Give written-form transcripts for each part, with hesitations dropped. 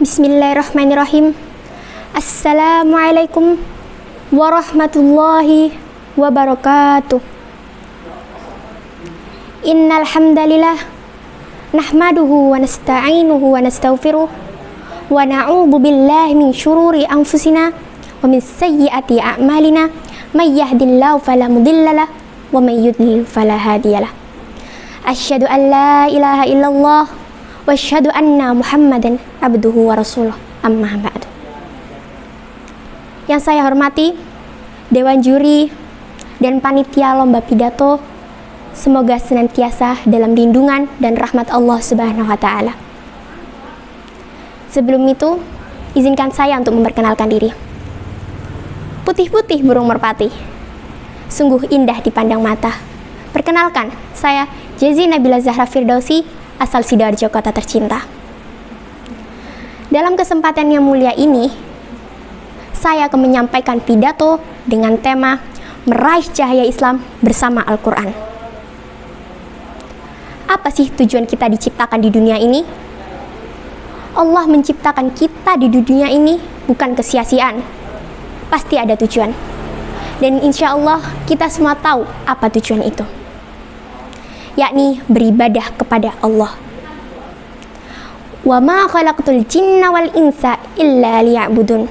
Bismillahirrahmanirrahim. Assalamualaikum warahmatullahi wabarakatuh. Innal hamdalillah nahmaduhu wa nasta'inuhu wa nastaghfiruh wa na'udzu billahi min syururi anfusina wa min sayyiati a'malina may yahdihillahu fala mudhillalah wa may yudlil fala hadiyalah. Asyhadu an la ilaha illallah wa asyhadu anna Muhammadan abduhu wa rasuluh. Amma ba'du. Yang saya hormati Dewan Juri dan Panitia Lomba Pidato, semoga senantiasa dalam lindungan dan rahmat Allah Subhanahu wa Ta'ala. Sebelum itu, izinkan saya untuk memperkenalkan diri. Putih-putih burung merpati, sungguh indah dipandang mata. Perkenalkan, saya Jezi Nabila Zahra Firdausi, asal Sidoarjo, kota tercinta. Dalam kesempatan yang mulia ini, saya akan menyampaikan pidato dengan tema Meraih Cahaya Islam bersama Al-Quran. Apa sih tujuan kita diciptakan di dunia ini? Allah menciptakan kita di dunia ini bukan kesia-siaan. Pasti ada tujuan. Dan insya Allah kita semua tahu apa tujuan itu, yakni beribadah kepada Allah. Wa ma khalaqtul jinna wal insa illa liya'budun.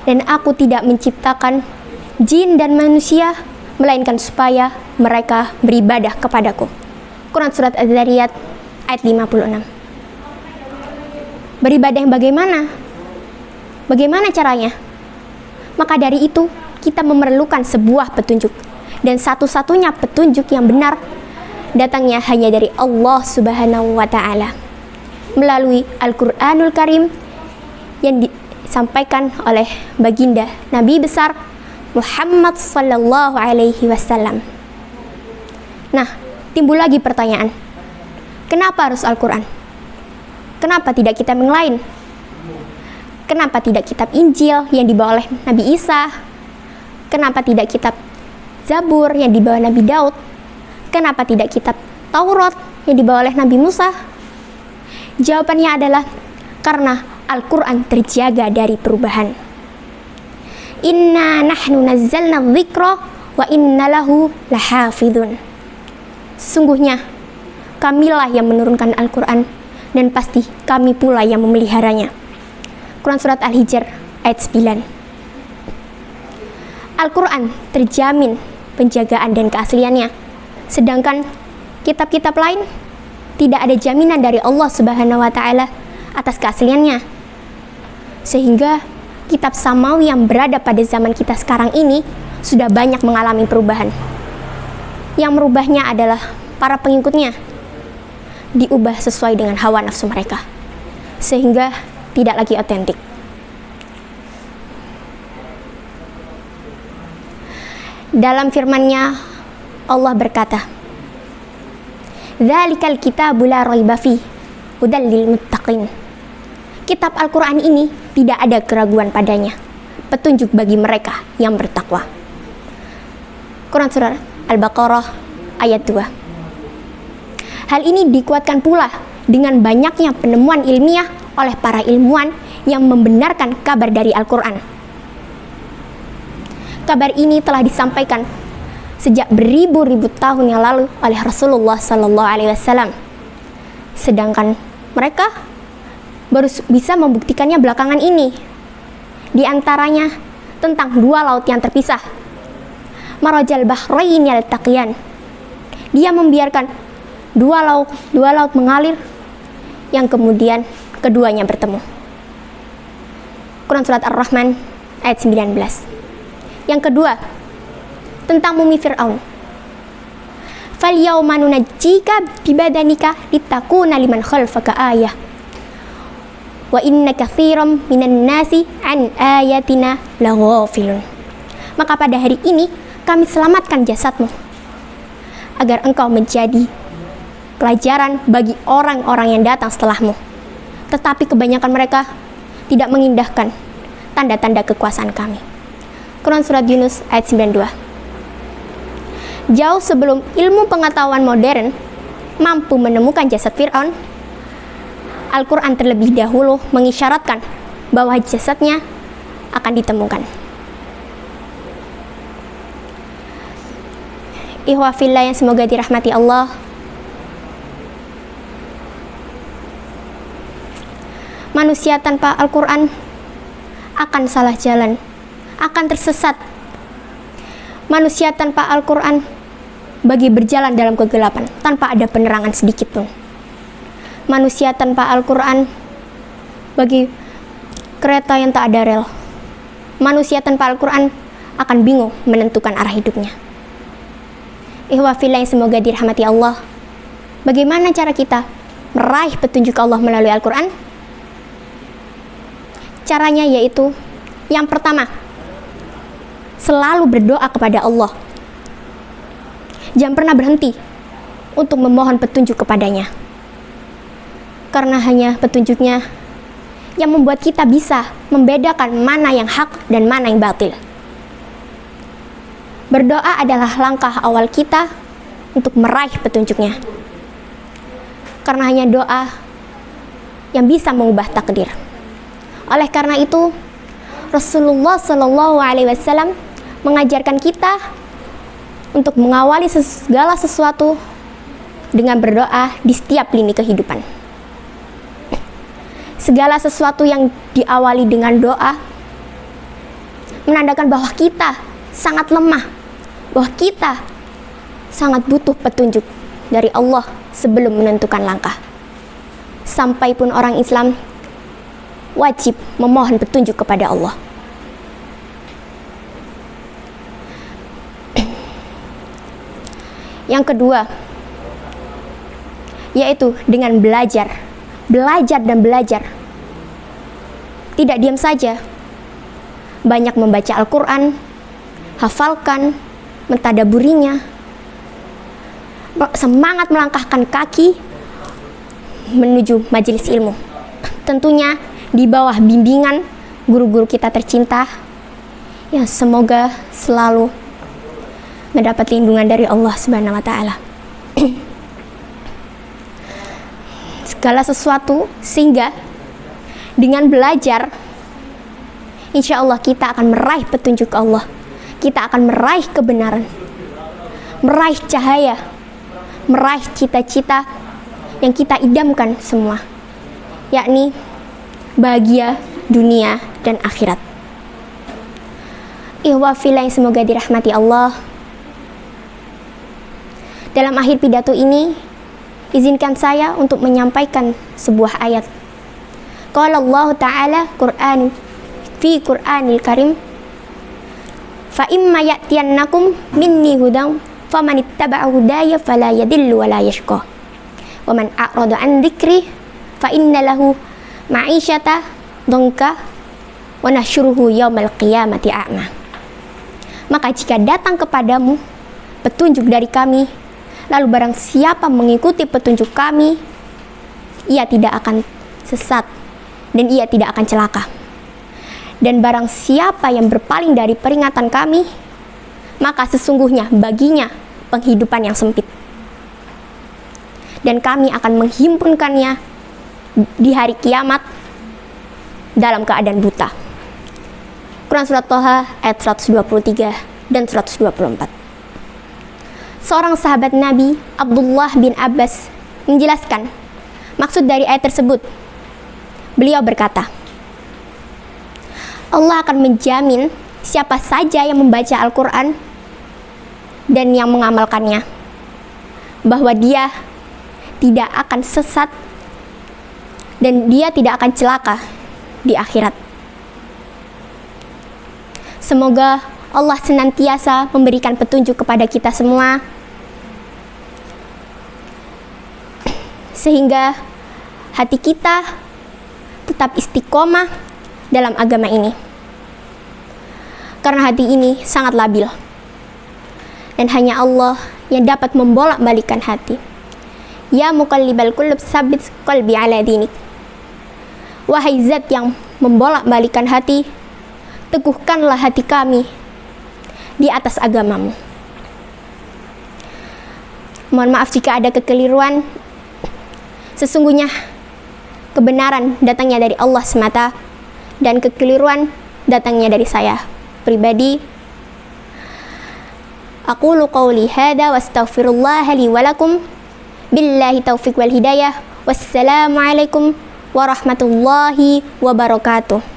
Dan aku tidak menciptakan jin dan manusia melainkan supaya mereka beribadah kepadaku. Quran Surat Az-Zariyat ayat 56. Beribadah yang bagaimana? Bagaimana caranya? Maka dari itu kita memerlukan sebuah petunjuk. Dan satu-satunya petunjuk yang benar datangnya hanya dari Allah Subhanahu wa Ta'ala melalui Al-Quranul Karim yang disampaikan oleh baginda Nabi besar Muhammad sallallahu alaihi wasallam. Nah, timbul lagi pertanyaan, kenapa harus Al-Quran? Kenapa tidak kitab yang lain? Kenapa tidak kitab Injil yang dibawa oleh Nabi Isa? Kenapa tidak kitab Zabur yang dibawa Nabi Daud? Kenapa tidak kitab Taurat yang dibawa oleh Nabi Musa? Jawabannya adalah karena Al-Quran terjaga dari perubahan. Inna nahnu nazzalna dzikra wa inna lahu lahafidun. Sesungguhnya kamilah yang menurunkan Al-Quran dan pasti kami pula yang memeliharanya. Quran Surat Al-Hijr ayat 9. Al-Quran terjamin penjagaan dan keasliannya, sedangkan kitab-kitab lain tidak ada jaminan dari Allah Subhanahu wa Ta'ala atas keasliannya. Sehingga kitab samawi yang berada pada zaman kita sekarang ini sudah banyak mengalami perubahan. Yang merubahnya adalah para pengikutnya, diubah sesuai dengan hawa nafsu mereka, sehingga tidak lagi otentik. Dalam firman-Nya Allah berkata, "Dzalikal kitabu la raiba fi hudal lil muttaqin." Kitab Al-Quran ini tidak ada keraguan padanya, petunjuk bagi mereka yang bertakwa. Quran Surah Al-Baqarah ayat 2. Hal ini dikuatkan pula dengan banyaknya penemuan ilmiah oleh para ilmuwan yang membenarkan kabar dari Al-Quran. Kabar ini telah disampaikan sejak beribu-ribu tahun yang lalu oleh Rasulullah Sallallahu Alaihi Wasallam. Sedangkan mereka baru bisa membuktikannya belakangan ini. Di antaranya tentang dua laut yang terpisah. Marajal bahrain yaltaqiyan. Dia membiarkan dua laut mengalir yang kemudian keduanya bertemu. Quran Surat Ar-Rahman ayat 19. Yang kedua, tentang mumi Fir'aun. Fal yauma nunajjika bibadanika litakuna liman khalfaka ayah. Wa inna katsiran minan nasi an ayatina laghafilun. Maka pada hari ini kami selamatkan jasadmu agar engkau menjadi pelajaran bagi orang-orang yang datang setelahmu. Tetapi kebanyakan mereka tidak mengindahkan tanda-tanda kekuasaan kami. Quran Surat Yunus ayat 92. Jauh sebelum ilmu pengetahuan modern mampu menemukan jasad Fir'aun, Al-Quran terlebih dahulu mengisyaratkan bahwa jasadnya akan ditemukan. Ikhwah fillah yang semoga dirahmati Allah, manusia tanpa Al-Quran akan salah jalan, akan tersesat. Manusia tanpa Al-Quran bagi berjalan dalam kegelapan tanpa ada penerangan sedikit pun. Manusia tanpa Al-Quran bagi kereta yang tak ada rel. Manusia tanpa Al-Quran akan bingung menentukan arah hidupnya. Ikhwah fillah yang semoga dirahmati Allah, bagaimana cara kita meraih petunjuk Allah melalui Al-Quran? Caranya yaitu, yang pertama, selalu berdoa kepada Allah. Jangan pernah berhenti untuk memohon petunjuk kepadanya, karena hanya petunjuknya yang membuat kita bisa membedakan mana yang hak dan mana yang batil. Berdoa adalah langkah awal kita untuk meraih petunjuknya, karena hanya doa yang bisa mengubah takdir. Oleh karena itu, Rasulullah SAW mengajarkan kita untuk mengawali segala sesuatu dengan berdoa di setiap lini kehidupan. Segala sesuatu yang diawali dengan doa menandakan bahwa kita sangat lemah, bahwa kita sangat butuh petunjuk dari Allah sebelum menentukan langkah. Sampai pun orang Islam wajib memohon petunjuk kepada Allah. Yang kedua, yaitu dengan belajar dan belajar. Tidak diam saja, banyak membaca Al-Quran, hafalkan, mentadaburinya, semangat melangkahkan kaki menuju majelis ilmu. Tentunya di bawah bimbingan guru-guru kita tercinta, yang semoga selalu mendapat lindungan dari Allah Subhanahu wa Ta'ala. Segala sesuatu, sehingga dengan belajar, insya Allah kita akan meraih petunjuk Allah. Kita akan meraih kebenaran, meraih cahaya, meraih cita-cita yang kita idamkan semua, yakni bahagia dunia dan akhirat. Ikhwah fillah yang semoga dirahmati Allah, dalam akhir pidato ini, izinkan saya untuk menyampaikan sebuah ayat. Qala Allah Ta'ala fi Qur'anil Karim, fa imma ya'tiyannakum minni hudan faman ittaba'a hudaya fala yadillu wa la yashqa wa man a'rada an dzikri fa inna lahu ma'isyata dhanka wa nahsyuruhu yaumal qiyamati a'ma. Maka jika datang kepadamu petunjuk dari kami, lalu barang siapa mengikuti petunjuk kami, ia tidak akan sesat dan ia tidak akan celaka. Dan barang siapa yang berpaling dari peringatan kami, maka sesungguhnya baginya penghidupan yang sempit, dan kami akan menghimpunkannya di hari kiamat dalam keadaan buta. Quran Surat Toha ayat 123 dan 124. Seorang sahabat Nabi, Abdullah bin Abbas, menjelaskan maksud dari ayat tersebut. Beliau berkata, Allah akan menjamin siapa saja yang membaca Al-Quran dan yang mengamalkannya, bahwa dia tidak akan sesat dan dia tidak akan celaka di akhirat. Semoga Allah senantiasa memberikan petunjuk kepada kita semua, sehingga hati kita tetap istiqomah dalam agama ini, karena hati ini sangat labil dan hanya Allah yang dapat membolak-balikan hati. Ya muqallibal qulub tsabbit qalbi ala dinik. Wahai zat yang membolak-balikan hati, teguhkanlah hati kami di atas agamamu. Mohon maaf jika ada kekeliruan. Sesungguhnya kebenaran datangnya dari Allah semata dan kekeliruan datangnya dari saya pribadi. Aqulu qawli hadha wa astaghfirullah li wa lakum. Billahi taufiq wal hidayah. Wassalamualaikum warahmatullahi wabarakatuh.